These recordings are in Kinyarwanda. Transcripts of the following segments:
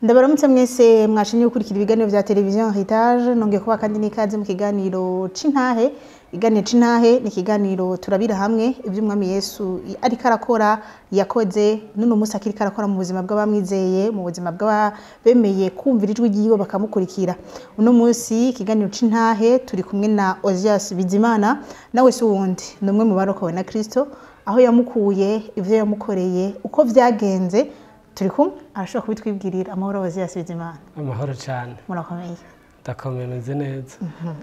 Ndabaramutse mwese mwashimye gukurikira ibiganiro vya television Heritage nongeye kuba kandi nikaze mu kiganiro c'Intahe. Iganiro c'Intahe ni kiganiro turabira hamwe ivy'umwami Yesu ariko arakora yakoze none umunsi akiri karakora mu buzima bw'abamwizeye mu buzima bw'abemeye kumvira ijwi ryiwe bakamukurikira. Uno munsi ikiganiro c'Intahe turi kumwe na Osias BIZIMANA nawe se wundi numwe mu barokowe na Kristo aho yamukuye ivyo yamukoreye uko vyagenze. Turi kumwe arashobora kubitwibwirira. Amahoro Osias BIZIMANA. Amahoro cyane. Murakomeye. Ndakomeye meze neza.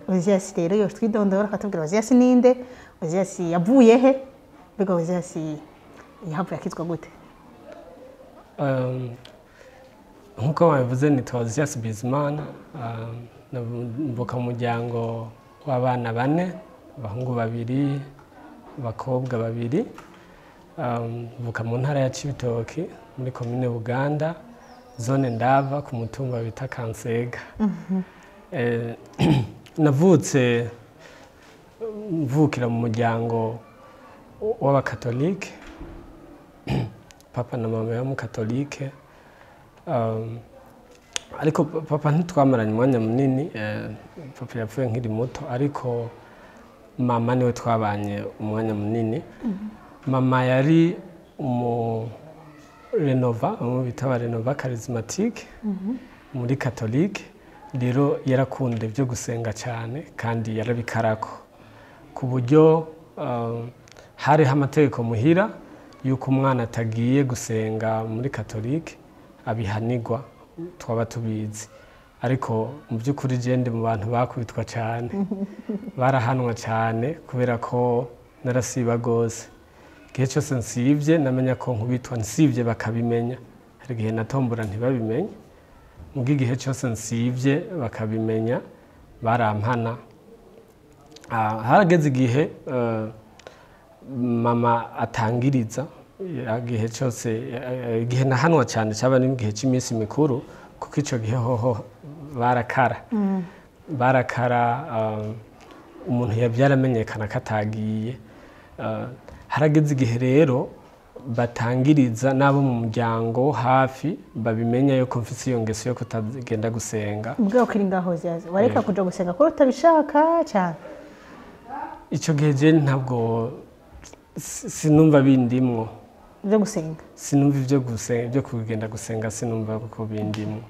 Osias rero yo twidondora akatubwira Osias ninde? Osias yavuye he? Bega Osias yahavuye akitwa gute? Nkuko wabivuze ni Osias BIZIMANA. Mvuka mu muryango w'abana 4, abahungu 2, abakobwa 2. Mvuka mu ntara ya Cibitoke muri commune Buganda, zone Ndava ku mutumba bita Kansega. Navutse mvukira mu muryango w'abakatolike, papa na mama ya mukatolike. Ariko papa ntitwamaranye umwanya munini, papa yapfuye nkiri muto, ariko mama niwe twabanye umwanya munini. Mama yari renova, bita renova charismatique muri katolike. Rero yarakunda byo gusenga cyane kandi yarabikarako ku buryo hari amategeko muhira yuko umwana atagiye gusenga muri katolike abihanirwa, twaba tubizi. Ariko mu by'ukuri gende mu bantu bakubitwa cyane, barahanwa cyane kubera ko narasiba gose. Gihe cyose nsivye namenya ko nkubitwa, nsivye bakabimenya. Hari gihe natombora ntibabimenye, mu gihe cyose nsivye bakabimenya barampana. Harageze igihe mama atangiriza, igihe cyose igihe nahanwa cyane cyaba ni mu gihe cy'iminsi mikuru, kuko ico gihe hoho barakara umuntu yabyaramenyekana katagiye. Harageze igihe rero batangiriza nabo mu muryango hafi babimenya yuko mfise iyo ngeso yo kutagenda gusenga. Ubwo ukiri ngaho Osias wareka kuja gusenga ko utabishaka cyane? Ico gihe je ntabwo sinumva bindimwo byo gusenga, sinumva ivyo gusenga, byo kugenda gusenga sinumva ko bindimwo.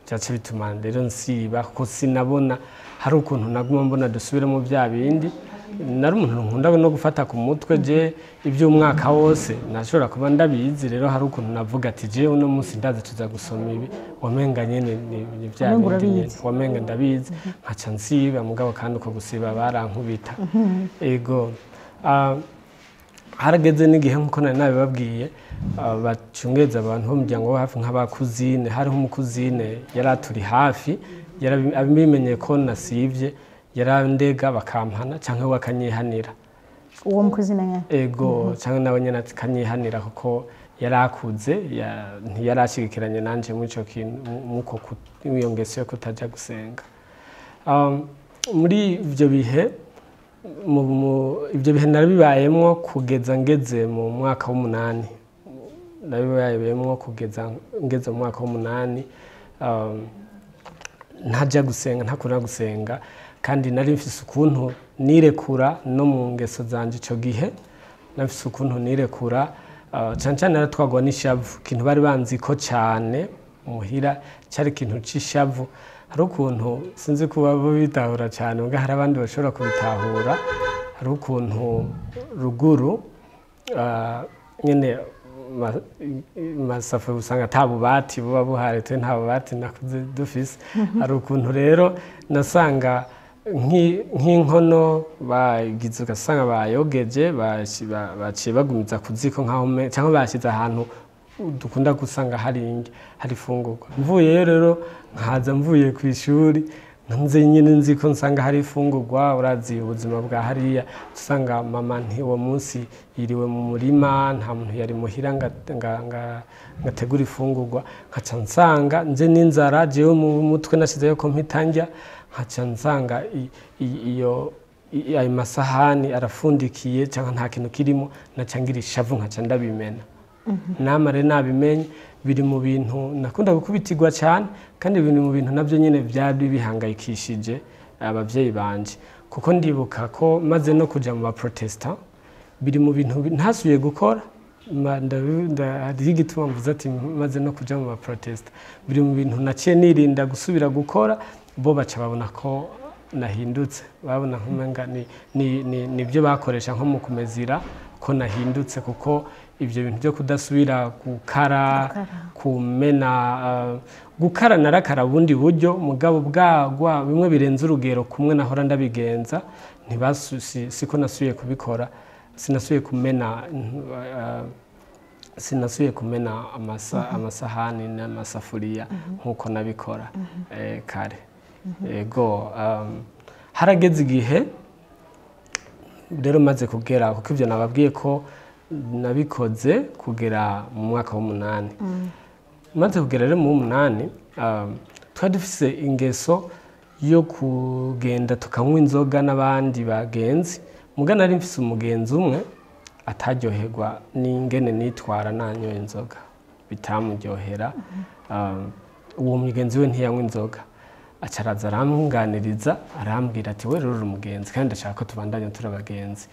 Cyace bituma rero nsiba ko sinabona hari ukuntu naguma mbona dusubire mu bya bindi. Nari umuntu nkunda no gufata ku mutwe je iby'umwaka wose nashobora kuba ndabizi. Rero hari ukuntu navuga ati je uno munsi ndaza tuza gusoma ibi, wamenga nyene ni bya bindi, wamenga ndabizi nkaca nsiba. Mugabo kandi uko gusiba barankubita. Ego harageze n'igihe nkuko nari nabibabwiye, bacungeza abantu bo mu muryango wo hafi nk'abakuzine. Hariho umukuzine yari aturi hafi, abimenyeye ko nasivye yarandega bakampana canke wakanyihanira. Uwo mukuzina nyane? Ego canke nawe nyene akanyihanira kuko yarakuze, ntiyarashigikiranye nanje mu ico kintu, muko iyo ngeso yo kutaja gusenga. Muri ivyo bihe narabibayemwo kugeza ngeze mu mwaka w'8. Nabibayemwo kugeza ngeze mu mwaka w'8, ntaja gusenga, ntakunda gusenga. Kandi nari mfise ukuntu nirekura no mu ngeso zanje. Ico gihe nafise ukuntu nirekura cyane naratwagwa n'ishavu. Ikintu bari banzi ko cyane muhira cyari ikintu c'ishavu. Hari ukuntu sinzi kuba bitahura cyane, ubwo hari abandi bashobora kubitahura. Hari ukuntu ruguru nyene masafa usanga tabubati buba buhari, twe nta bubati nakuze dufise. Hari ukuntu rero nasanga nk'inkono bagize ugasanga bayogeje baciye bagumiza kuziko nkaho cyangwa bashyize ahantu dukunda gusanga hari ifungurwa. Mvuyeyo rero nkaza mvuye ku ishuri nze nyine nzi ko nsanga hari ifungurwa. Urazi ubuzima bwa hariya usanga mama uwo munsi yiriwe mu murima, nta muntu yari muhira ngategura ifungurwa. Nkaca nsanga nje n'inzara jewe mu mutwe nashizeyo ko mpitanja. Nkaca nsanga ayo masahani arafundikiye cyangwa nta kintu kirimo, naca ngira ishavu nkaca ndabimena. namare nabimenye biri mu bintu nakunda gukubitirwa cyane kandi biri mu bintu nabyo nyine byari bihangayikishije ababyeyi banje kuko ndibuka ko maze no kuja mu ba protestant biri mu bintu ntasubiye gukora hari igituma mvuze ati maze no kuja mu ba protestant biri mu bintu naciye nirinda gusubira gukora bo baca babona ko nahindutse babona nkumenga nibyo bakoresha nko mu kumezira ko nahindutse kuko ibyo bintu byo kudasubira gukara kumena gukara narakara bundi buryo mugabo bwagwa bimwe birenze urugero kumwe nahora ndabigenza siko nasubiye kubikora sinasubiye kumena amasahani n'amasafuriya nkuko nabikora kare ego harageze igihe rero maze kugera kuko ibyo nababwiye ko nabikoze kugera mu mwaka w'8 maze kugera rero mu 8 twari dufise ingeso yo kugenda tukanywa inzoga n'abandi bagenzi muga nari mfise umugenzi umwe ataryoherwa n'ingene nitwara nanyoye inzoga bitamuryohera uwo mugenzi we ntiyanywa inzoga acaraza aramwunganiriza arambwira ati we rero umugenzi kandi ndashaka ko tubandanya turi abagenzi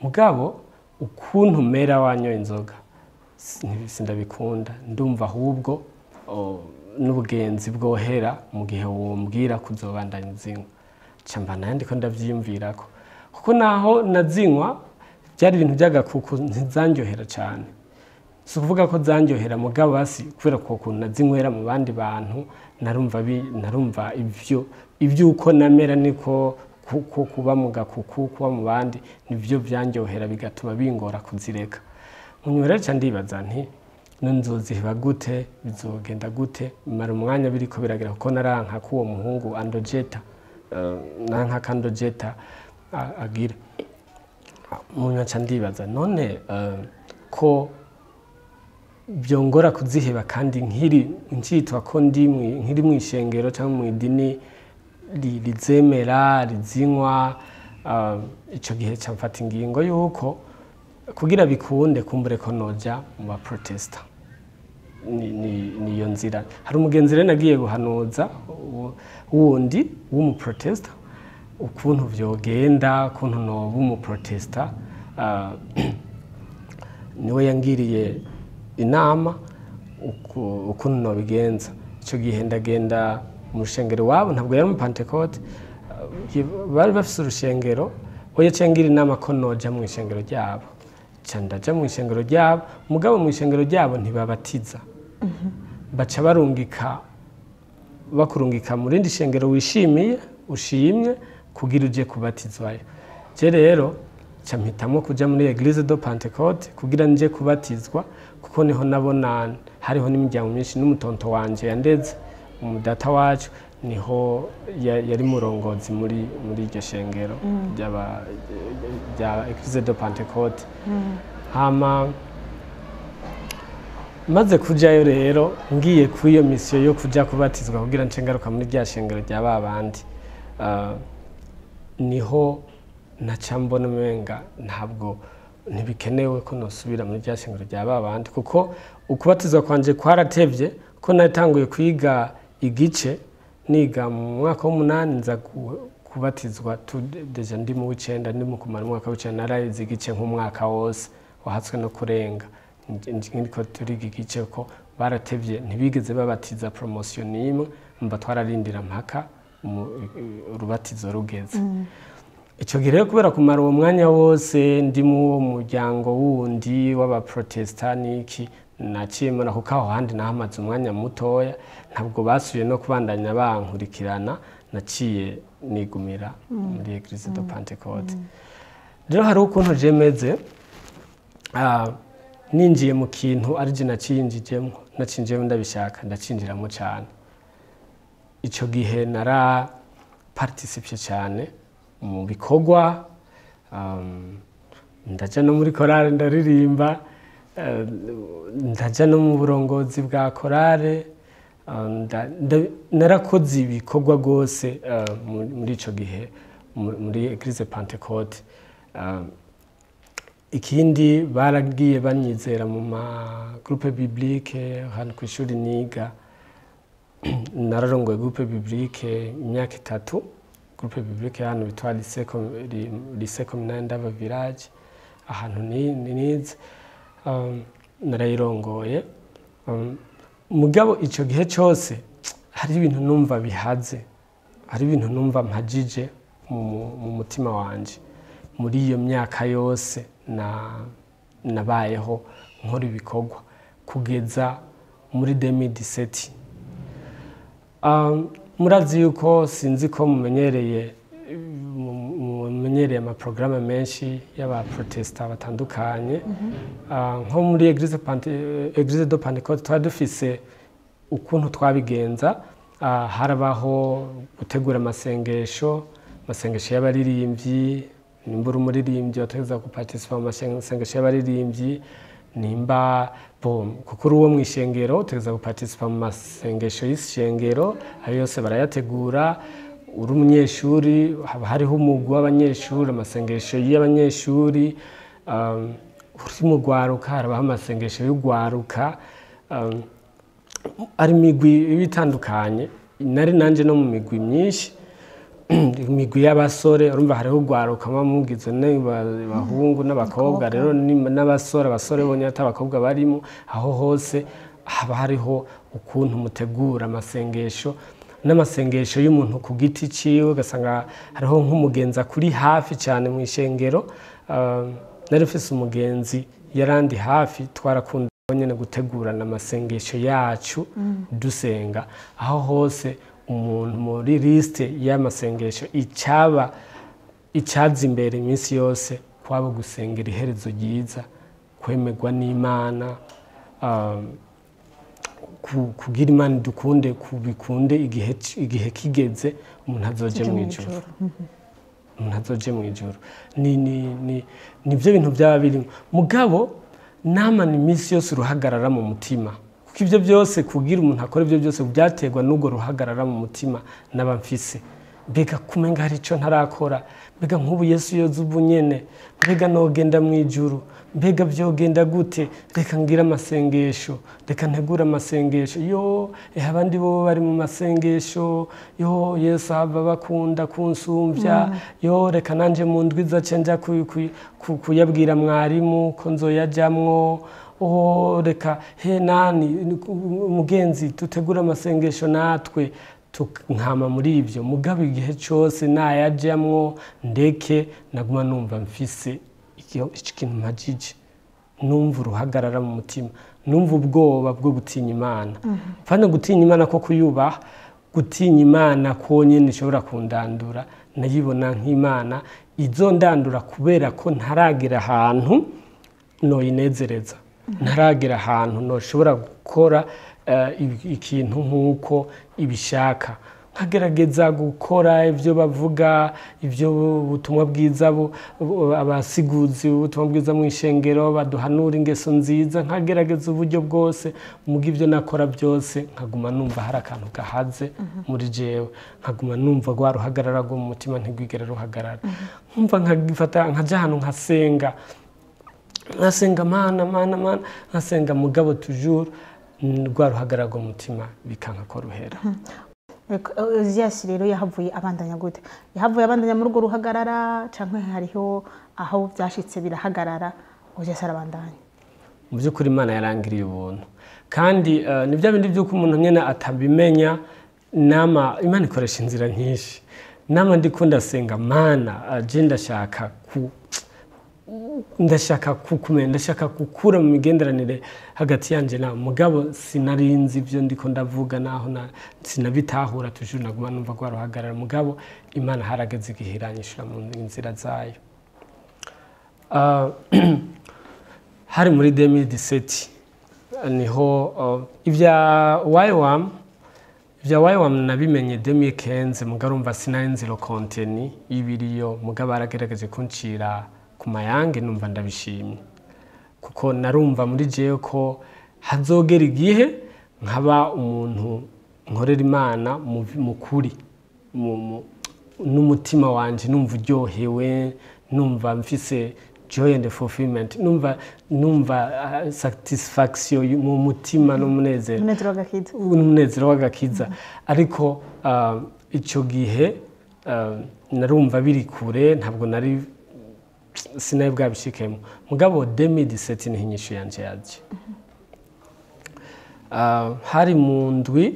mugabo ukuntu mera wanyoye inzoga sindabikunda ndumva ahubwo n'ubugenzi bwohera mu gihe wombwira kuzobandanya uzinywa camba nayo ndiko ndavyiyumvirako kuko naho nazinywa byari ibintu by'agakuku ntizanyohera cyane si ukuvuga ko zanyohera mugabo basi kubera ko ukuntu nazinywera mu bandi bantu narumva ibyo uko namera niko kuba mu gakuku kuba mu bandi nibyo byanyohera bigatuma bingora kuzireka munywera cyane ndibaza nti nzoziba gute bizogenda gute mara umwanya biriko biragira kuko naranka ko uwo muhungu andojeta nanka kandojeta agira munyaca ndibaza none ko byongora kuziheba kandi nkitwa ko nkiri mu ishengero cyangwa mu idini rizemera rizinywa icyo gihe cyamfata ingingo yuko kugira bikunde kumbure ko noja mu ba protesta niyo nzira hari umugenzi rero nagiye guhanuza wundi w'umu protesta ukuntu vyogenda ukuntu noba umu protesta niwe yangiriye inama ukuntu nobigenza icyo gihe ndagenda mu rushengero wabo ntabwo yari mu Pentecote bari bafise urushengero we yacengira inama ko noja mu ishengero ryabo ndaja mu ishengero ryabo mugabo mu ishengero ryabo ntibabatiza baca bakurungika mu rindi shengero ushimye kugira uje kubatizwayo je rero mpitamo kuja muri Eglise de Pentecote kugira nje kubatizwa kuko niho nabona hariho n'imiryango myinshi n'umutonto wanje yandeze umudata wacu niho yari murongozi muri iryo shengero rya Eglise de Pentecote hama maze kujayo rero ngiye ku iyo misiyo yo kuja kubatizwa kugira nce ngaruka muri rya shengero rya babandi niho naca mbona umenga ntabwo ntibikenewe ko nosubira muri rya shengero rya babandi kuko ukubatizwa kwanje kwaratevye ko natanguye kwiga igice niga mu mwaka w'8 nza kubatizwa deja ndi mu w'icenda ndi mu kumara umwaka w'icenda narayize igice nk'umwaka wose wahatswe no kurenga niko turiga igice ko baratevye ntibigeze babatiza promotion n'imwe mba twararindira mpaka urubatizo rugeze icyo gihe rero kubera kumara uwo mwanya wose ndi mu muryango wundi w'abaprotestaniki naciyemo nako kaho handi nahamaze umwanya mutoya ntabwo basubiye no kubandanya bankurikirana naciye nigumira muri Eglise de Pentecote rero hari ukuntu jemeze ninjiye mu kintu arije nacinjiyemo ndabishaka ndacinjiramo cyane icyo gihe nara participate cyane mu bikorwa ndaja no muri korale ndaririmba ndaja no mu burongozi bwa korale narakoze ibikorwa rwose muri ico gihe muri Eglise Pentecote ikindi baragiye banyizera mu ma groupe biblique hano ku ishuri niga nararongoye groupe biblique imyaka 3 groupe biblique hano bitwa lycée communal ndava village ahantu nize narayirongoye mugabo ico gihe cyose hari ibintu numva bihaze hari ibintu numva mpajije mu mutima wanje muri iyo myaka yose nabayeho nkora ibikorwa kugeza muri 2017 murazi yuko sinzi ko mumenyereye ama programme menshi y'aba protesta batandukanye nko muri Église de Pentecôte twadufise ukuntu twabigenza harabaho gutegura amasengesho y'abaririmbyi nimbura umuririmbyi wategeza guparticipa mu masengesho y'abaririmbyi nimba kuko uwo mwishengero utegeza guparticipa mu masengesho y'ishengero ayo yose barayategura uri umunyeshuri haba hariho umugwi w'abanyeshuri amasengesho y'abanyeshuri uri mu gwaruka harabaho amasengesho y'ugwaruka ari migwi bitandukanye nari nanje no mu migwi myinshi imigwi y'abasore urumva hariho ugwaruka mugizwe n'abahungu n'abakobwa rero abasore bonye atabakobwa barimo aho hose haba hariho ukuntu mutegura amasengesho n'amasengesho y'umuntu ku giti ciwe ugasanga hariho nk'umugenza kuri hafi cyane mu ishengero nari mfise umugenzi yarandi hafi twarakunda nyene gutegurana amasengesho yacu dusenga aho hose umuntu muri liste y'amasengesho icaza imbere iminsi yose kwabo gusengera iherezo ryiza kwemegwa n'Imana kugira Imana dukunde kubikunde igihe kigeze umuntu azoje mu ijuru nibyo bintu byaba birimo mugabo nama ni iminsi yose uruhagarara mu mutima kuko ibyo byose kugira umuntu akora ibyo byose byaterwa n'ubwo ruhagarara mu mutima n'aba mfise mbega kumenga hari ico ntarakora mbega nk'ubu Yesu yoza ubu nyene mbega nogenda mu ijuru mbega byogenda gute reka ngira amasengesho reka ntegura amasengesho abandi bo bari mu masengesho Yesu aba bakunda kunsumvya reka nanje mu ndwiza cenja kuyabwira mwarimu ko nzoyajamwo reka nani umugenzi tutegura amasengesho natwe nkama muri ibyo mugabo igihe cyose nayajamwo ndeke naguma numva mfise ikintu mpajije numva uruhagarara mu mutima numva ubwoba bwo gutinya Imana fana gutinya Imana ko kuyubaha gutinya Imana ko nyene ishobora kundandura nayibona nk'Imana izondandura kubera ko ntaragira ahantu noyinezereza ntaragira ahantu noshobora gukora ikintu nk'uko ibishaka nkagerageza gukora ibyo bavuga ibyo butumwa bwiza abasiguzi ubutumwa bwiza mu ishengero baduhanura ingeso nziza nkagerageza uburyo bwose muga ibyo nakora byose nkaguma numva hari akantu gahaze muri jewe nkaguma numva rwaruhagarara rwo mu mutima ntigwigera ruhagarara nkumva nkagifata nkaja ahantu nkasenga mana nkasenga mugabo toujours rwaruhagarara rwo mu mutima bikanka ko ruhera Osias rero yahavuye abandanya gute yahavuye abandanya muri urwo ruhagarara canke hariho aho byashitse birahagarara Osias arabandanya mu by'ukuri Imana yarangiriye ubuntu kandi ni bya bindi by'uko umuntu nyene atabimenya Imana ikoresha inzira nyinshi ndikunda senga Mana agenda ndashaka kukumenya ndashaka gukura mu migenderanire hagati yanje nawe mugabo sinarinzi ibyo ndiko ndavuga naho sinabitahura toujours naguma numva rwaruhagarara mugabo Imana harageze igihe iranyishura mu nzira zayo hari muri 2017 niho ibya YWAM nabimenye 2015 mugabo umva sinanzi lo contenu ibiriyo mugabo aragerageje kuncira ku mayange numva ndabishimye kuko narumva muri jewe ko hazogera igihe nkaba umuntu nkorera Imana mu kuri n'umutima wanje numva uryohewe numva mfise joy and fulfillment, numva satisfaction mu mutima n'umunezero w'agakiza. Ariko icyo gihe narumva biri kure, ntabwo nari sinaye bwabishikemo. Mugabo 2017 niho inyishu yanje yaje. Hari mu ndwi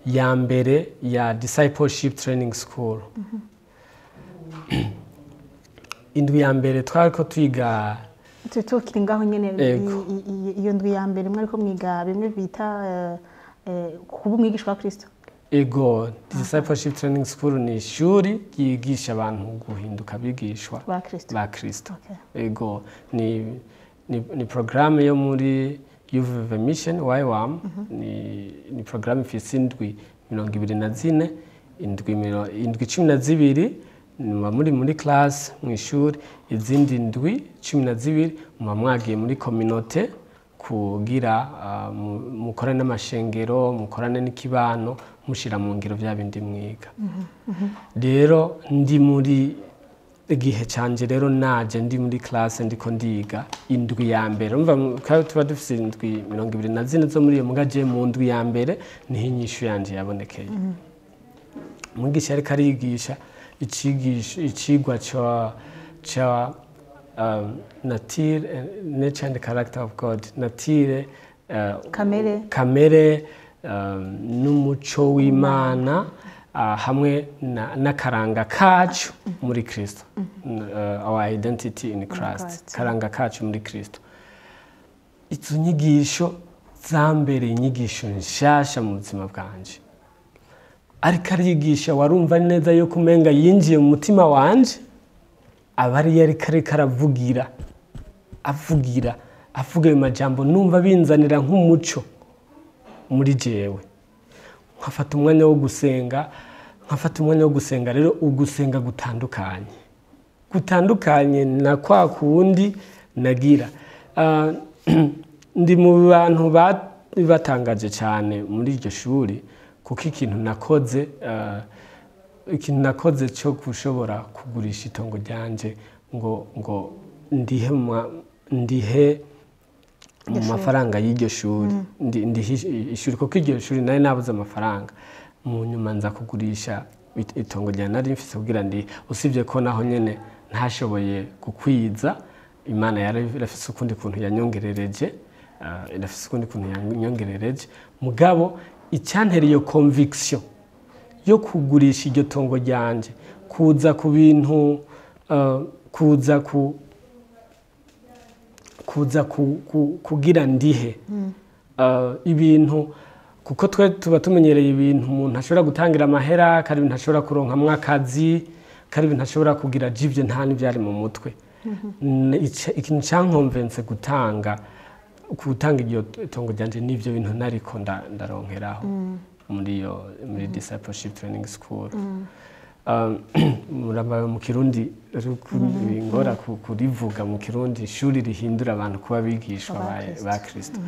ya mbere ya discipleship training school. Indwi ya mbere twariko twiga tukiri ngaho nyene iyo ndwi ya mbere mwariko mwiga bimwe bita kuba umwigishwa wa Kristo. Ego, discipleship training school ni ishuri yigisha abantu guhinduka bigishwa ba Kristo. Ego, ni programme yo muri Youth Mission YWAM, ni programme ifise indwi 24, indwi 12 muri class mu ishuri, izindi ndwi 12 mwagiye muri communauté kugira mukorane n'amashengero, mukorane n'ikibano, mushira mu ngiro bya bindi mwiga. Rero ndi muri igihe canje rero naje ndi muri class ndiko ndiga indwi ya mbere. Umva tuba dufise indwi 24 zo muri iyo mugaje mu ndwi ya mbere niho inyishu yanje yabonekeye. Mwigisha ariko arigisha icigwa cha nature and character of God, nature kamere n'umuco w'Imana hamwe n'akaranga kacu muri Kristo, our identity in Christ, karanga kacu muri Kristo. Izo nyigisho zambereye inyigisho nshasha mu buzima bwanje. Ariko arigisha warumva neza yo kumenga yinjiye mu mutima wanje, abari yari kare karavugira avuga ayo majambo numva binzanira nk'umuco muri jewe. Nkafata umwanya wo gusenga, rero ugusenga gutandukanye na kwa kundi nagira. Ndi mu bantu batangaje cyane muri iryo shuri, kuko ikintu nakoze cyo gushobora kugurisha itongo ryanje ngo ndihe mu mafaranga y'iryo shuri, ndihe ishuri, kuko iryo shuri nari nabuze amafaranga. Mu nyuma nza kugurisha itongo ryanje nari mfise kugira ndi, usibye ko naho nyene ntashoboye gukwiza, Imana yari irafise ukundi kuntu yanyongerereje, mugabo icyantera iyo conviction yo kugurisha iryo tongo ryanje, kuza ku bintu kuza kugira ndihe ibintu, kuko twe tuba tumenyereye ibintu umuntu ashobora gutangira amahera, kandi ibintu ashobora kuronkamwo akazi, kandi ibintu ashobora kugira jivye nta n'ivyari mu mutwe. Ikintu cankonvense gutanga iryo tongo ryanje n'ivyo bintu nariko ndaronkeraho muri discipleship training school. Mu Kirundi bingora kurivuga mu Kirundi, ishuri rihindura abantu kuba bigishwa ba Kristo.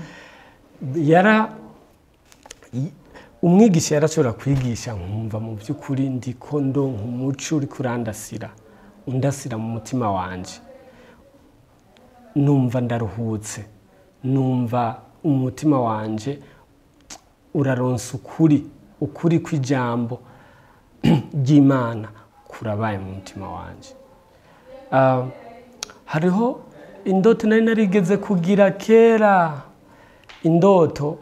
Umwigisha yarashobora kwigisha nkumva mu by'ukuri ndiko ndonka umuco uri kurandasira, undasira mu mutima wanje, numva ndaruhutse, numva umutima wanje uraronsa ukuri kw'ijambo ry'Imana kurabaye mu mutima wanje. Hariho indoto nari narigeze kugira kera, indoto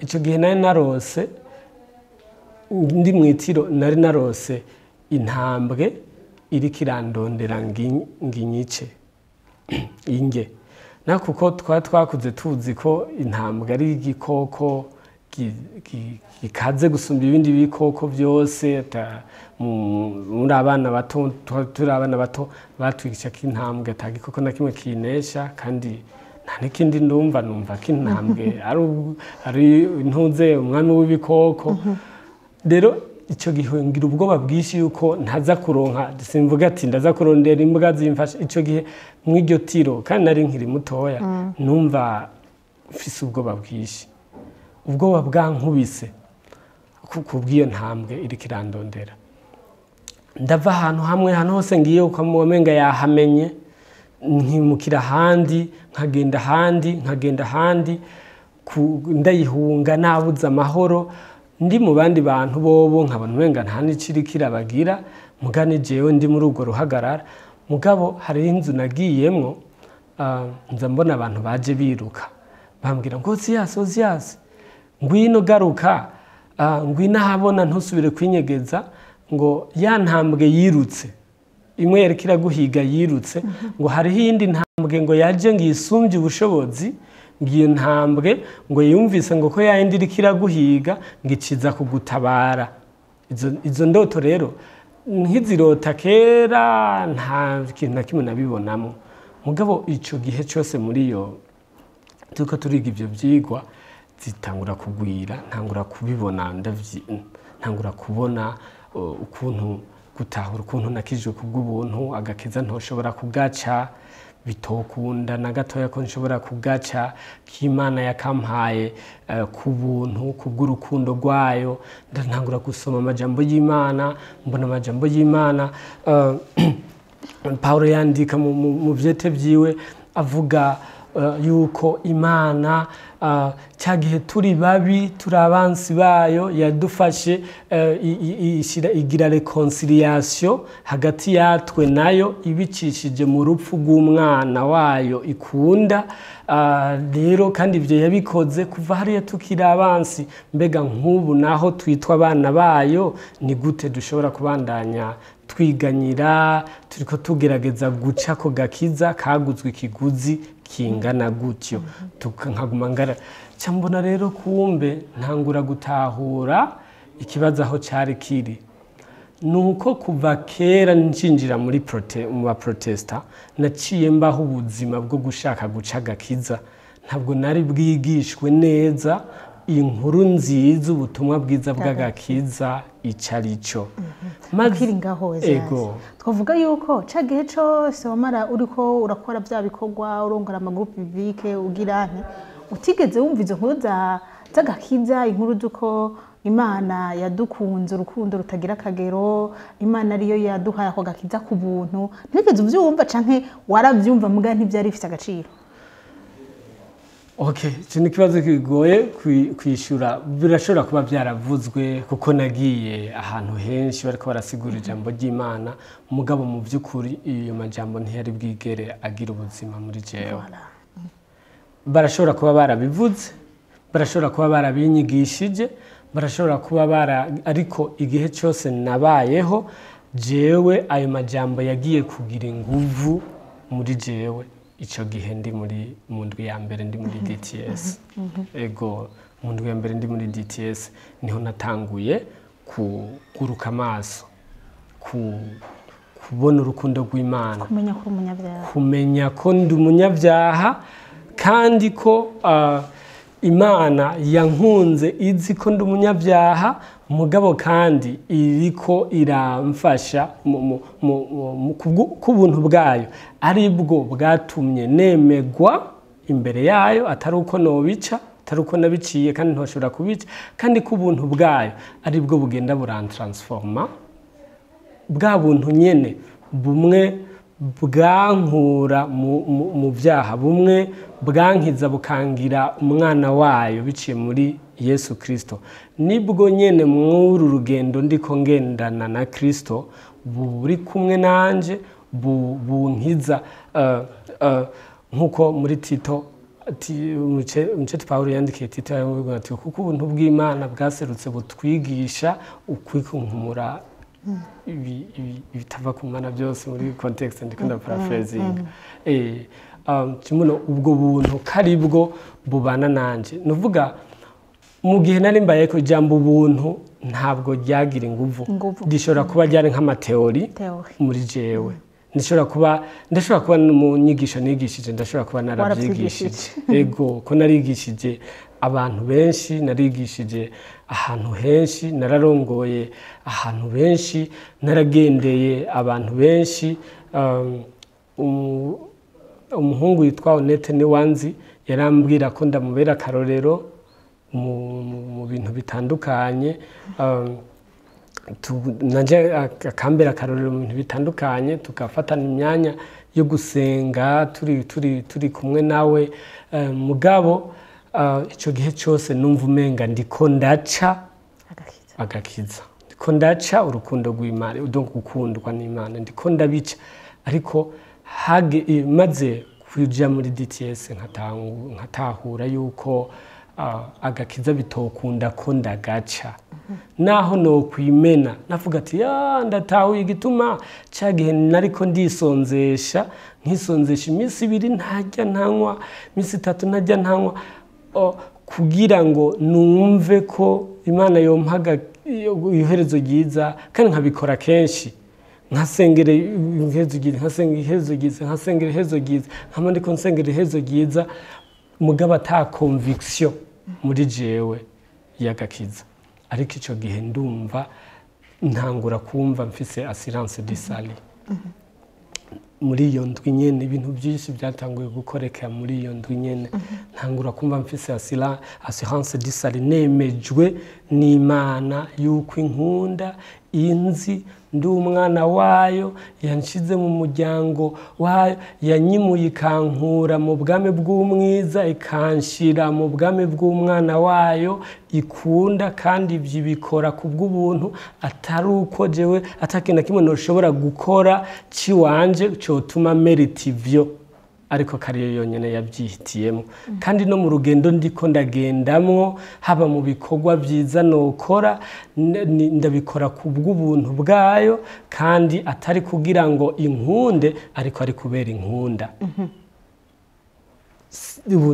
icyo gihe nari narose ndi mwitiro, nari narose intambwe iri kirandondera nginyice inge. Na kuko twakuze tuzi ko intambwe ari igikoko gikaze gusumba ibindi bikoko byose. Muri abana bato, turi abana bato batwigisha ko intambwe ata gikoko na kimwe kinesha, kandi nta n'ikindi numva ko intambwe ari intuze umwami w'ibikoko. Rero icyo gihe ngira ubwoba bwinshi yuko ntaza kuronka, simvuga ati ndaza kurondera imbwa zimfasha. Icyo gihe mw'iryo tiro, kandi nari nkiri mutoya, numva mfise ubwoba bwinshi, ubwoba bwankubise kubw'iyo ntambwe iri kirandondera. Ndava ahantu hamwe, ahantu hose ngiye ukamumenga yahamenye, nkimukira ahandi nkagenda ahandi ndayihunga nabuze amahoro ndi mu bandi bantu bobo nkabona umenga nta n'ikiri kirabagira mugani jewe ndi muri urwo ruhagarara mugabo hari inzu nagiyemwo nza mbona abantu baje biruka bambwira ngo Osias ngwino garuka ngwino ahabona ntusubire kwinyegeza ngo ya ntambwe yirutse imwe yerekira guhiga yirutse ngo hariho iyindi ntambwe ngo yaje ngisumbye ubushobozi ngiyo ntambwe ngo yumvise ngo ko yayindi irikira guhiga ngiciza kugutabara izo ndoto rero nkizirota kera nta kintu na kimwe nabibonamo mugabo ico gihe cyose muri yo tuko turiga ivyo vyigwa zitangura kugwira ntangura kubibona ntangura kubona ukuntu gutahura ukuntu nakije kubw'ubuntu agakiza ntoshobora kugaca bitokunda na gatoya ko nshobora kugaca k'Imana yakampaye ku buntu kubw'urukundo rwayo ntangura gusoma amajambo y'Imana mbona amajambo y'Imana Paulo yandika mu vyete vyiwe avuga yuko Imana cyagihe turi babi turi abansi bayo yadufashe igira reconciliation hagati yatwe nayo ibicishije mu rupfu rw'umwana wayo ikunda rero kandi ibyo yabikoze kuva hariya tukiri abansi mbega nk'ubu naho twitwa abana bayo ni gute dushobora kubandanya twiganyira turiko tugerageza guca ko gakiza kaguzwe ikiguzi kingana gutyo tukankaguma ngara cyambona rero kumbe ntangura gutahura ikibazo aho cyari kiri nuko kuva kera nshinjira muri mu ba protesta naciye mbaho ubuzima bwo gushaka guca gakiza ntabwo nari bwigishwe neza inkuru nziza ubutumwa bwiza bw'agakiza icarico makiri ngaho ego twavuga yuko cagihe cyose wamara uriko urakora bya bikorwa urongora amagroupe publique ugirane utigeze wumva izo nkuru z'agakiza inkuru zuko Imana yadukunze urukundo rutagira akagero Imana ariyo yaduhaye ako gakiza ku buntu ntigeze uvyumva canke waravyumva muga ntivyari bifite agaciro Okay, ni kibazo kigoye kwishura birashobora kuba byaravuzwe kuko nagiye ahantu henshi bariko barasigura ijambo ry'Imana mugabo mu by'ukuri iyo majambo ntiyari bwigere agira ubuzima muri jewe barashobora kuba barabivuze barashobora kuba barabinyigishije barashobora kuba ariko igihe cyose nabayeho jewe ayo majambo yagiye kugira inguvu muri jewe ico gihe ndi muri mu ndwi ya mbere ndi muri DTS ego mu ndwi ya mbere ndi muri DTS niho natanguye kuguruka amaso kubona urukundo rw'Imana kumenya ko ndi umunyabyaha kandi ko Imana yankunze izi ko ndi umunyabyaha mugabo kandi iriko iramfasha ku buntu bwayo aribwo bwatumye nemegwa imbere yayo atari uko nobica atari uko nabiciye kandi ntoshobora kubica kandi ku buntu bwayo aribwo bugenda burantransforma bwa buntu nyene bumwe bwankura mu byaha bumwe bwankiza bukangira umwana wayo biciye muri Yesu Kristo nibwo nyene mwuru rugendo ndiko ngendana na Kristo buri kumwe nanje bunkiza nkuko muri Tito umuce Paulo yandikiye Tito yavuga ati kuko ubuntu bw'Imana bwaserutse butwigisha ukwikunkumura ibitava ku Mana byose muri context ndiko na paraphrasing kimuno ubwo buntu karibwo bubana nanje nuvuga mu gihe nari mbaye ko ijambo ubuntu ntabwo ryagira inguvu gishobora kuba ryari nk'amateori muri jewe ndashobora kuba mu nyigisho nigishije ndashobora kuba narabyigishije ego ko narigishije abantu benshi narigishije ahantu henshi nararongoye ahantu benshi naragendeye abantu benshi umuhungu witwa Onete Niwanzi yarambwira ko ndamubera karorero mu bintu bitandukanye nanje akambera karorero mu bintu bitandukanye tugafatana imyanya yo gusenga turi kumwe nawe mugabo ico gihe cyose numva umenga ndiko ndaca agakiza ndiko ndaca urukundo rw'Imana donc gukundwa n'Imana ndiko ndabica ariko maze kuja muri DTS nkatahura yuko agakiza bitokunda ko ndagaca naho no kwimena navuga ati ndatahuye igituma cyagihe nariko ndisonzesha nkisonzesha iminsi 2 ntajya ntanywa iminsi 3 ntajya ntanywa kugira ngo numve ko Imana yompaga iherezo ryiza kandi nkabikora kenshi nkasengera iherezo ryiza nkama ndiko nsengera iherezo ryiza mugabo ata conviction muri jewe yagakiza ariko ico gihe ndumva ntangura kumva mfise assurance du salut muri iyo ndwi nyene ibintu byinshi byatanguye gukoreka muri iyo ndwi nyene ntangura kumva mfise assurance du salut nemejwe n'Imana yuko inkunda inzi ndi umwana wayo yanshize mu muryango wayo yanyimuye ikankura mu bwami bw'umwiza ikanshira mu bwami bw'umwana wayo ikunda kandi ibyo bikora kubw'ubuntu atari uko jewe atakinda kimwe noshobora gukora ciwanje cyotuma merita ivyo ariko kariyo yonyene yabyihitiyemo kandi no mu rugendo ndiko ndagendamwo haba mu bikorwa byiza nokora ndabikora kubw'ubuntu bwayo kandi atari kugira ngo inkunde ariko ari kubera inkunda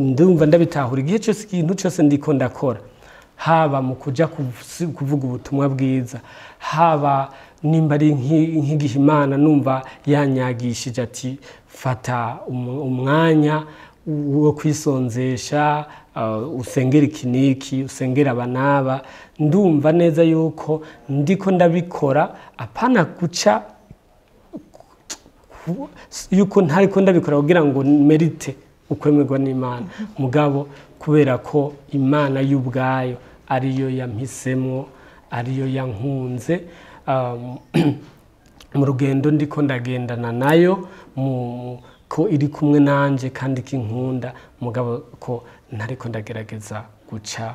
ndumva ndabitahura igihe cyose ikintu cyose ndiko ndakora haba mu kuja kuvuga ubutumwa bwiza haba nimba ari nk'igihe Imana numva yanyagishije ati fata umwanya wo kwisonzesha usengera ikiniki usengera abanaba ndumva neza yuko ndiko ndabikora apana guca yuko ntariko ndabikora kugira ngo merite ukwemerwa n'Imana mugabo kubera ko Imana y'ubwayo ariyo yampisemo ariyo yankunze mu rugendo ndiko ndagendana nayo ko iri kumwe nanje kandi kinkunda mugabo ko ntariko ndagerageza guca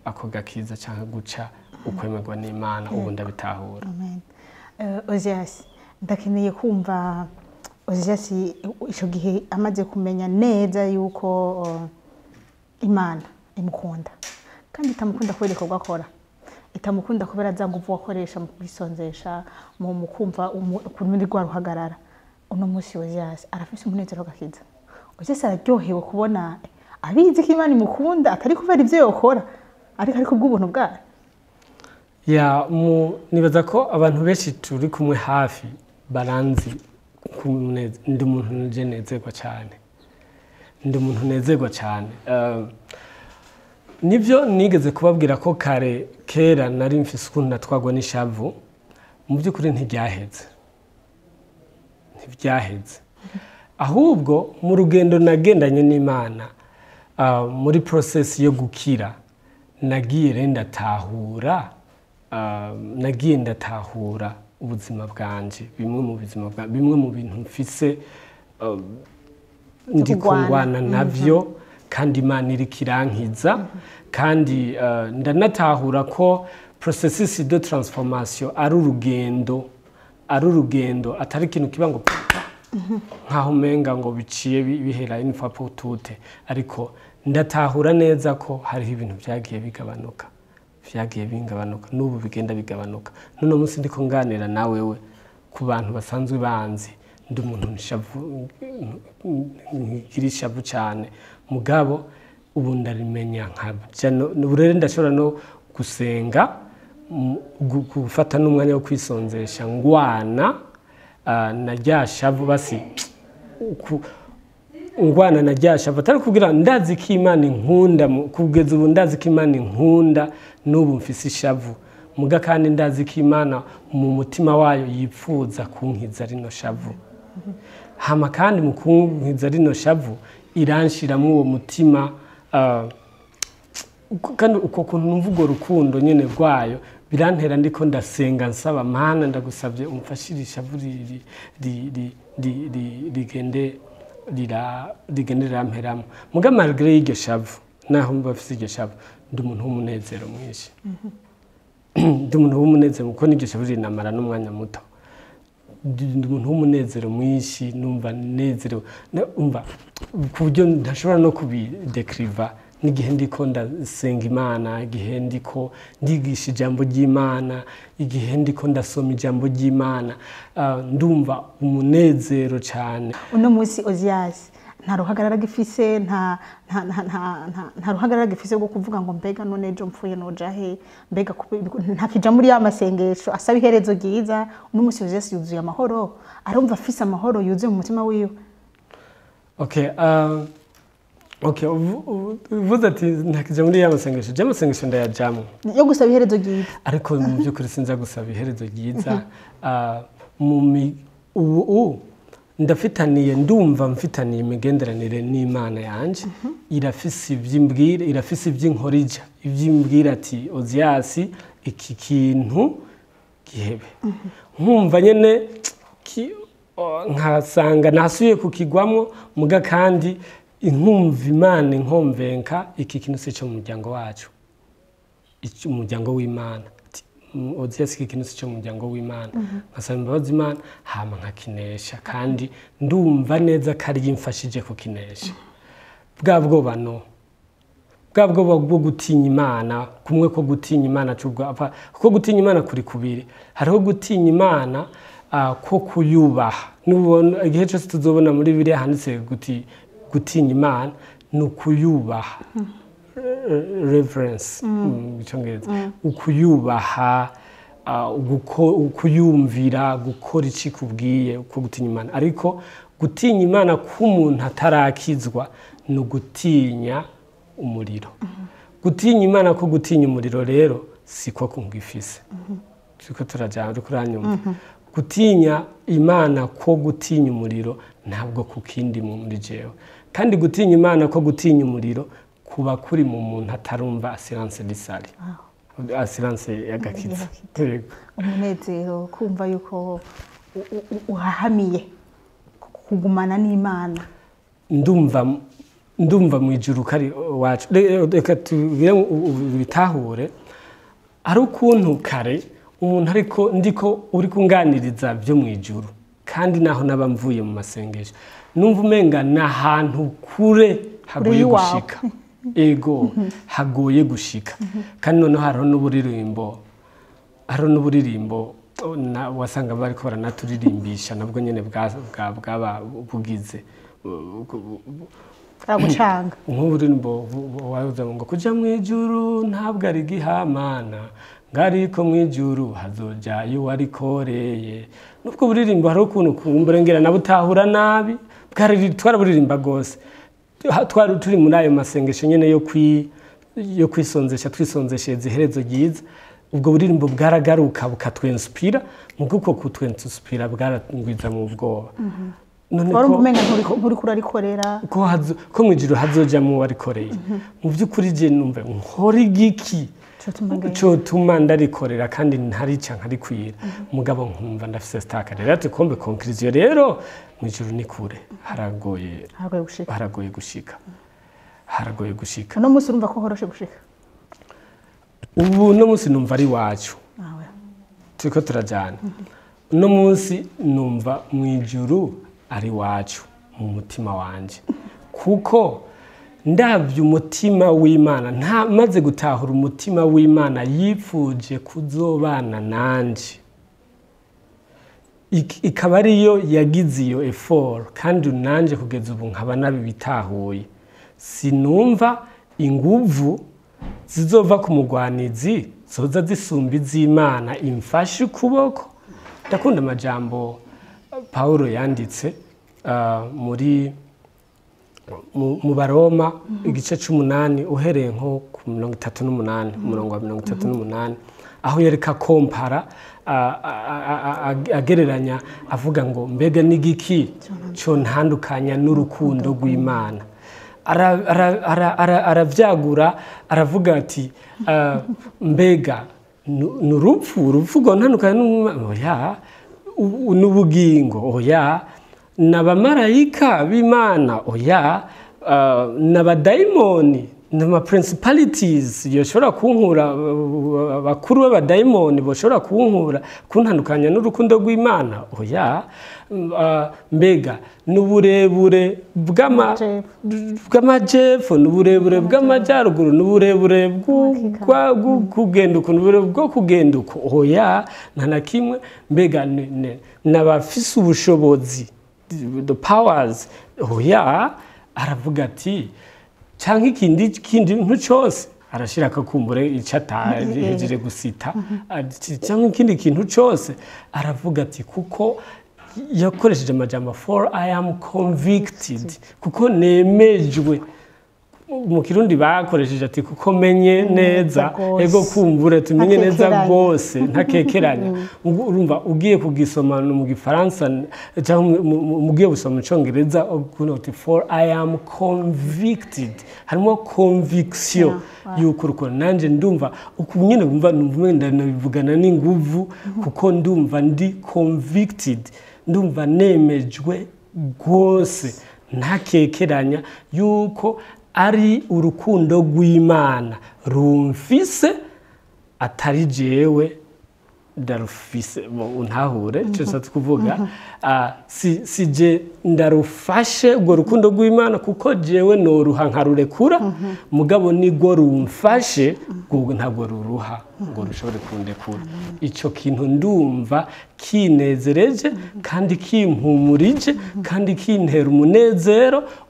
ako gakiza cyangwa guca ukwemerwa n'Imana ubu ndabitahura. Amen. Osias ndakeneye kumva Osias ico gihe amaze kumenya neza yuko Imana imukunda kandi itamukunda kubera ko gakora itamukunda kubera zanguvu wakoresha mu kwisonzesha mu kumva ukuntu rwa ruhagarara uno munsi Osias arafise umunezero gakiza Osias araryohewe kubona abizi ko Imana imukunda atari kubera ivyo yokora ariko bw'ubuntu bwayo nibaza ko abantu benshi turi kumwe hafi baranzi ndi umuntu nezerwa cyane ndi umuntu nezerwa cyane nibyo nigeze kubabwira ko kera nari mfise ukuntu natwagwa n'ishavu mu by'ukuri ntibyaheze ahubwo mu rugendo nagendanye n'Imana muri process yo gukira nagiye ndatahura ubuzima bwanje bimwe mu bintu mfise ndi kurwana navyo kandi Imana iri kirankiza kandi ndanatahura ko processus de transformation ari urugendo atari ikintu kiba ngo nkaho umenga ngo biciye bihera infa potute ariko ndatahura neza ko hariho ibintu byagiye bigabanuka n'ubu bigenda bigabanuka none munsi ndiko nganira nawe we ku bantu basanzwe banzi ndi umuntu ngirishavu cyane mugabo ubu ndarimenya nkabya n'uburere ndashobora no gusenga gufata n'umwanya wo kwisonzesha ngwana najyashavu basi ngwana najyashavu atari kugira ndazi ko Imana inkunda kugeza ubu ndazi ko Imana inkunda n'ubu mfise ishavu muga kandi ndazi ko Imana mu mutima wayo yipfuza kunkiza rino shavu hama kandi mu kunkiza rino shavu iranshiramo uwo mutima kandi uko kuntu numva urwo rukundo nyene rwayo birantera ndiko ndasenga nsaba Mana ndagusabye umfashirisha buri rigende ramperamo muga malgré y'iryo shavu naho mbafise iryo shavu ndi umuntu w'umunezero mwinshi ndi umuntu w'umunezero kuko n'iryo shavu rinamara n'umwanya muto ndi umuntu w'umunezero mwinshi numva nezerewe umva ku buryo ntashobora no kubidekriva n'igihe ndiko ndasenga Imana igihe ndiko ndigisha ijambo ry'Imana igihe ndiko ndasoma ijambo ry'Imana ndumva umunezero cyane uno munsi Osias nta ruhagarara gifise nta ruhagarara gifise rwo kuvuga ngo mbega none ejo mpfuye noja he mbega ntakija muri ya masengesho asaba iherezo ryiza uno munsi Osias yuzuye amahoro arumva afise amahoro yuzuye mu mutima wiwe. Okay, uvuze ati ntakija muri ya masengesho je amasengesho ndayajamwe yo gusaba iherezo ryiza ariko mu by'ukuri sinza gusaba iherezo ryiza ndumva mfitaniye imigenderanire n'Imana yanje irafise iby'imbwira irafise iby'inkorija iby'imbwira ati Osias iki kintu gihebe nkumva nyene nkasanga nasuye kukigwamo muga kandi inkumva Imana inkomvenka iki kintu se cyo mu muryango wacu umuryango w'Imana Osias iki kintu se cyo mu muryango w'Imana nkasaba imbabazi Imana hama nkakinesha kandi ndumva neza ko ari yimfashije kukinesha bwa bwoba bwo gutinya Imana kumwe ko gutinya Imana kuko gutinya Imana kuri kubiri hariho gutinya Imana ko kuyubaha nubona igihe cyose tuzobona muri Bibiliya handitse gutinya Imana nukuyubaha reverence cyongereza ukuyubaha ukuyumvira gukora iki kubwiye uko gutinya Imana ariko gutinya Imana k'umuntu atarakizwa no gutinya umuriro gutinya Imana ko gutinya umuriro rero siko kungifise siko turajana kuranyumva gutinya Imana ko gutinya umuriro ntabwo kukindi muri jewe kandi gutinya Imana ko gutinya umuriro kuba kuri mu muntu atarumva assurance risali assurance y'agakiza umunezero kumva yuko uhahamiye kugumana n'Imana ndumva mu ijuru kari wacu reka bitahure ari ukuntu kare umuntu ariko ndiko uri kunganiriza byo mu ijuru kandi naho nabamvuye mu masengesho numva umenga nahantu kure hagoye gushika ego hagoye gushika kandi noneho hariho n'uburirimbo wasanga bariko baranaturirimbisha nabwo nyene bwaba bugize aragucanga nk'uburirimbo wavuze ngo kuja mu ijuru ntabwo ari gihamana ngariko mu ijuru hazojayo warikoreye nubwo buririmbo hari ukuntu kumburengera nabutahura nabi twaraburirimba gose twari turi muri ayo masengesho nyene yo kwisonzesha twisonzesheze iherezo ryiza ubwo buririmbo bwaragaruka bukatwenspira muko kutwenspira bwarangwiza mu bwoba none ko umenga nturi kurarikorera ko mu ijuru hazoja mu warikoreye mu by'ukuri je numva nkora igiki cotuma ndarikorera kandi ntarica nkarikwira mugabo nkumva ndafise staka rero ati kombe conclusion rero mu ijuru ni kure haragoye gushika no musi urumva ko horoshe gushika ubu no musi numva ari wacu turiko turajana no musi numva mu ijuru ari wacu mu mutima wanje kuko ndavye umutima w'Imana nta maze gutahura umutima w'Imana yipfuje kuzobana nanje ikaba ariyo yagize iyo effort kandi nanje kugeza ubu nkaba nabibitahuye sinumva inguvu zizova ku mugwanizi zoza zisumba iz'Imana imfashe ukuboko ndakunda amajambo Paulo yanditse mu Baroma igice 8 uhereye nko ku 38 umurongo wa 38 aho yereka kompara agereranya avuga ngo mbega n'igiki cyo ntandukanya n'urukundo rw'Imana aravyagura aravuga ati mbega urupfu ngo ntandukanye oya n'ubugingo oya n'abamarayika b'Imana oya n'abadayimoni n'ama principalities yoshobora kunkura bakuru b'abadayimoni boshobora kunkura kuntandukanya n'urukundo rw'Imana oya mbega n'uburebure bw'amajepfo n'uburebure bw'amajyaruguru n'uburebure bwo kugenda uko n'uburebure bwo kugenda uko oya nta na kimwe mbega n'abafise ubushobozi the powers oya aravuga ati cyangwa ikindi cyose arashira akakumbure icyo atahejeje gusita cyangwa ikindi kintu cyose aravuga ati kuko yakoresheje amajambo for I am convicted kuko nemejwe mu kirundi bakoresheje ati kuko menye neza ego kumbure tumenye neza rwose ntakekeranya urumva ugiye kugisoma mu gifaransa cyangwa mugiye gusoma mu cyongereza uti for I am convicted harimo conviction yuko uruko nanje ndumva uko nyine umva ndabivugana n'inguvu kuko ndumva ndi convicted ndumva nemejwe rwose ntakekeranya yuko ari urukundo rw'Imana rumfise atari jewe ndarufise untahure cyose tukuvuga sije ndarufashe ubwo rukundo rw'Imana kuko jewe noruha nkarurekura mugabo nigwo rumfashe ntabwo ruruha ngo rushobore kundekura icyo kintu ndumva kinezereje kandi kimpumurije kandi kintera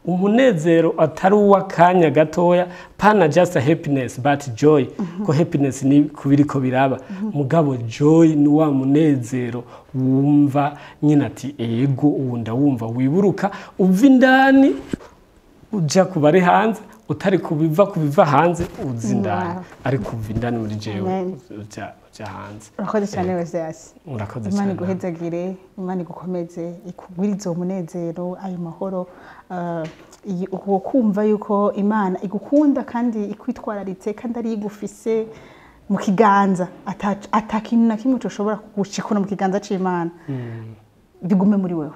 umunezero atari uw'akanya gatoya pana just a happiness but joy ko happiness ni kubiriko biraba mugabo joy ni wa munezero wumva nyine ati ego ubu ndawumva wiburuka uva indani uja kubari hanze utari kubiva hanze uzindani ariko uva indani muri jewe uja hanze urakoze cyane Osias urakoze cyane cyane Imana iguhezagire Imana igukomeze ikugwirize umunezero ayo mahoro uko kumva yuko Imana igukunda kandi ikwitwararitse kandi ari igufise mu kiganza atakintu na kimwe ushobora kugushikura mu kiganza c'Imana bigume muri wewe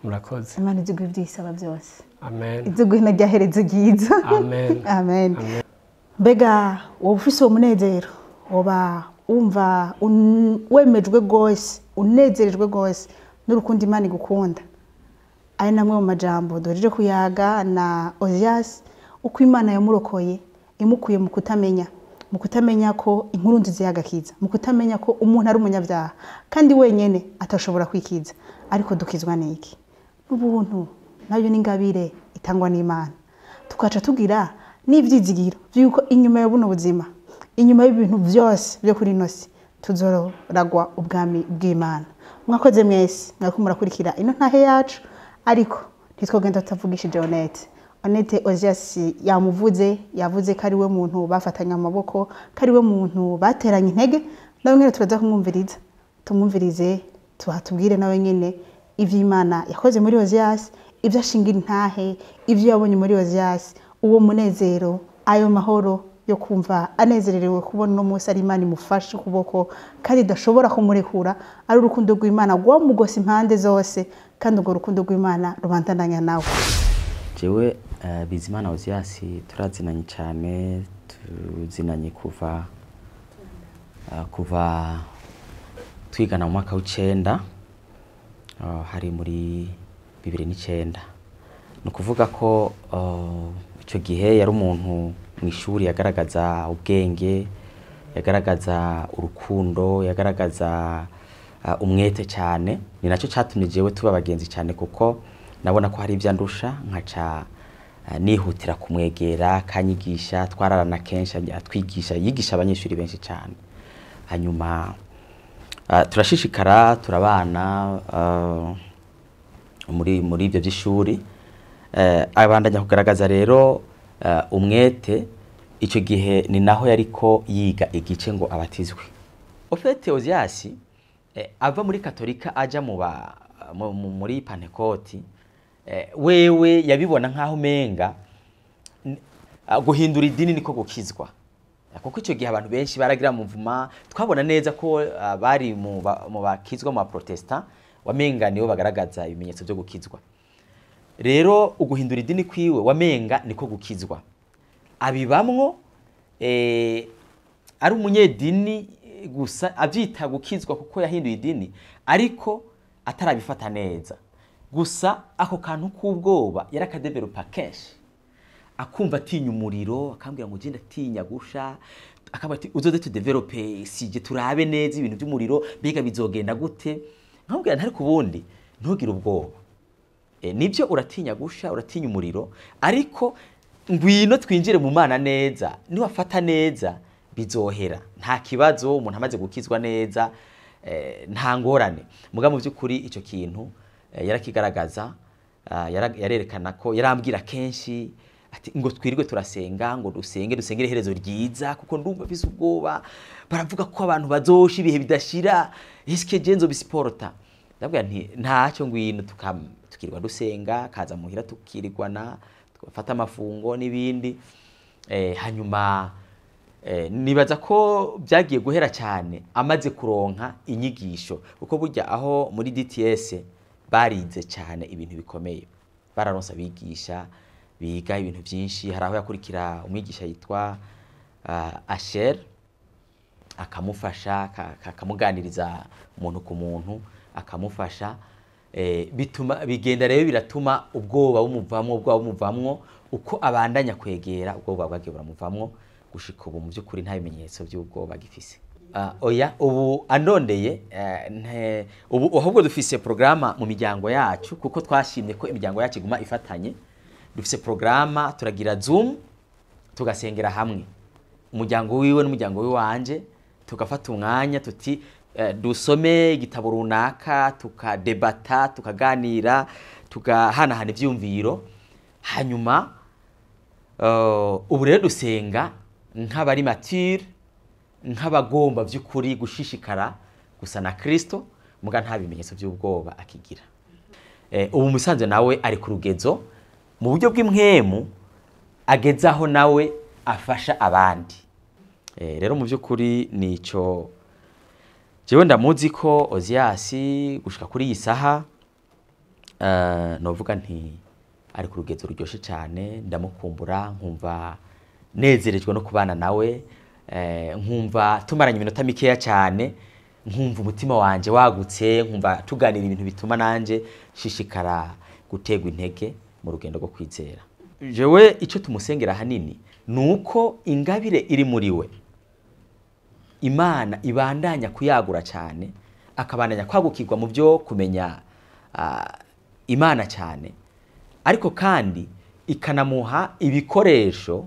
murakoze Imana iziguhe ivyisaba byose amen iziguhe na ryahereze ryiza amen amen mbega wowe ufise uwo munezero woba umva wemejwe rwose unezerejwe rwose n'urukundo Imana igukunda ari namwe mu majambo doreje kuyaga na Osias uko Imana yamurokoye imukuye mu kutamenya ko inkuru nziza yagakiza mu kutamenya ko umuntu ari umunyabyaha kandi wenyene atashobora kwikiza ariko dukizwa n'iki n'ubuntu nayo n'ingabire itangwa n'Imana tukaca tugira n'ivyizigiro byuko inyuma ya buno buzima inyuma y'ibintu byose byo kuri nosi tuzoragwa ubwami bw'Imana mwakoze mwese mwako murakurikira ino ntahe yacu ariko ntitwogenda tutavugishije Honete Osias yavuze ko ari we muntu bafatanya amaboko ko ari we muntu bateranye intege nawe nyine turaza kumwumviriza tumwumvirize tuhatubwire nawe nyine ivy'Imana yakoze muri Osias ibyo ashingira intahe ibyo yabonye muri Osias uwo munezero ayo mahoro yo kumva anezererewe kubona no munsi ari Imana imufashe ukuboko kandi idashobora kumurekura ari urukundo rw'Imana rwamugose impande zose kandi urwo rukundo rw'Imana rubandanya nawe jewe Bizimana Osias turazinanye cyane tuzinanye kuva twigana mu mwaka w'9 hari muri 2009 no kuvuga ko icyo gihe yari umuntu mu ishuri yagaragaza ubwenge yagaragaza urukundo yagaragaza umwete cyane ni nacyo cyatumye jewe tuba bagenzi cyane kuko nabona ko hari ivyandusha nkaca nihutira kumwegera kanyigisha twararana kenshi atwigisha yigisha abanyeshuri benshi cyane hanyuma turashishikara turabana muri ibyo by'ishuri abandanya kugaragaza rero umwete icyo gihe ni naho yariko yiga igice ngo abatizwe ofete Osias ava muri katolika aja muri Pentecote wewe yabibona nkaho menga guhindura idini niko gukizwa kuko icyo gihe abantu benshi baragira muvuma twabona neza ko bari mu bakizwa mu Protestant wamenga nibo bagaragaza ibimenyetso byo gukizwa. Rero uguhindura idini kwiwe wamenga niko gukizwa, abibamwo ari umunyedini gusa abyita gukizwa kuko yahinduye idini, ariko atarabifata neza. Gusa ako kantu k'ubwoba yarakadevelopa kenshi, akumva atinya umuriro, akambwira ngo genda atinya gusha, akaba ati uzoze tudevelope sije turabe neza ibintu by'umuriro biga bizogenda gute. Nkambwira ntari kubundi ntugire ubwoba, nibyo uratinya gusha, uratinya umuriro, ariko ngwino twinjire mu Mana neza, niwafata neza bizohera, nta kibazo. Umuntu amaze gukizwa neza nta ngorane. Muga mu by'ukuri icyo kintu yarakigaragaza, yarerekana ko yarambwira kenshi ati ngo twirirwe turasenga, ngo dusengere iherezo ryiza, kuko ndumva bise ubwoba, baravuga ko abantu bazosha ibihe bidashira, eske genzo bisporta. Ndabwira nti ntacyo, ngwino tukirirwa dusenga, kaza muhira tukirigwana, tugafata amafungo n'ibindi. Hanyuma nibaza ko byagiye guhera cyane amaze kuronka inyigisho, kuko burya aho muri DTS barize cyane ibintu bikomeye, bararonsa abigisha biga ibintu byinshi. Hari aho yakurikira umwigisha yitwa Asher, akamufasha akamuganiriza umuntu ku muntu, akamufasha. Bituma bigenda rero biratuma ubwoba bumuvamwo, uko abandanya kwegera ubwoba bwagiye buramuvamwo, gushika ubu mu by'ukuri nta bimenyetso by'ubwoba gifise. Oya, ubu andondeye ubu ahubwo dufise programa mu miryango yacu, kuko twashimye ko imiryango yacu iguma ifatanye. Dufise programa, turagira Zoom tugasengera hamwe, umuryango wiwe n'umuryango wanje, tugafata umwanya tuti dusome igitabo runaka, tukadebata, tukaganira, tugahanahana ivyumviro. Hanyuma ubu rero dusenga nk'abari mature, nk'abagomba by'ukuri gushishikara gusa na Kristo, muga nta bimenyetso by'ubwoba akigira. Ubu musanze nawe ari ku rugezo mu buryo bw'impwemu, agezaho nawe afasha abandi. Rero mu by'ukuri nico jewe ndamuzi ko Osias gushika kuri iyi saha novuga nti ari ku rugezo ruryoshe cyane. Ndamukumbura, nkumva nezerejwe no kubana nawe, nkumva tumaranye iminota mikeya cyane, nkumva umutima wanje wagutse, nkumva tuganira ibintu bituma nanje shishikara gutegwa intege mu rugendo rwo kwizera. Jewe icyo tumusengera hanini nuko ingabire iri muri we Imana ibandanya kuyagura cyane, akabandanya kwagukirwa mu byo kumenya Imana cyane, ariko kandi ikanamuha ibikoresho,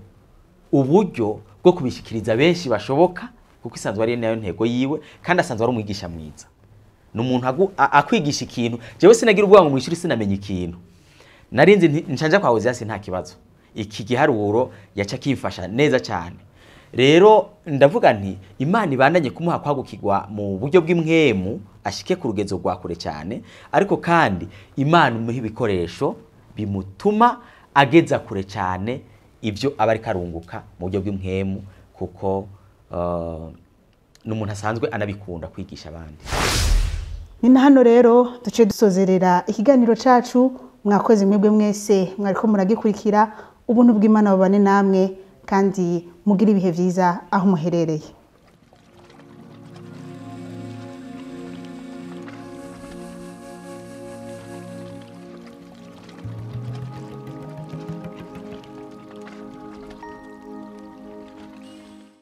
uburyo bwo kubishikiriza benshi bashoboka, kuko isanzwe ari nayo ntego yiwe, kandi asanzwe ari umwigisha mwiza. N'umuntu akwigisha ikintu, jewe sinagira ubwoba ngo mwishuri sinamenye ikintu, narinzi nshanja kwa Osias nta kibazo. Iki giharuro yaca kifasha neza cyane. Rero ndavuga nti Imana ibandanye kumuha kwagukirwa mu buryo bw'impwemu, ashike ku rugezo rwa kure cyane, ariko kandi Imana umuha ibikoresho bimutuma ageza kure cyane ibyo aba ari karunguka mu buryo bw'impwemu, kuko n'umuntu asanzwe anabikunda kwigisha abandi. Ni hano rero duce dusozerera ikiganiro cacu. Mwakoze mwebwe mwese mwariko muragikurikira. Ubuntu bw'Imana bubane namwe, kandi mugira ibihe vyiza aho muherereye.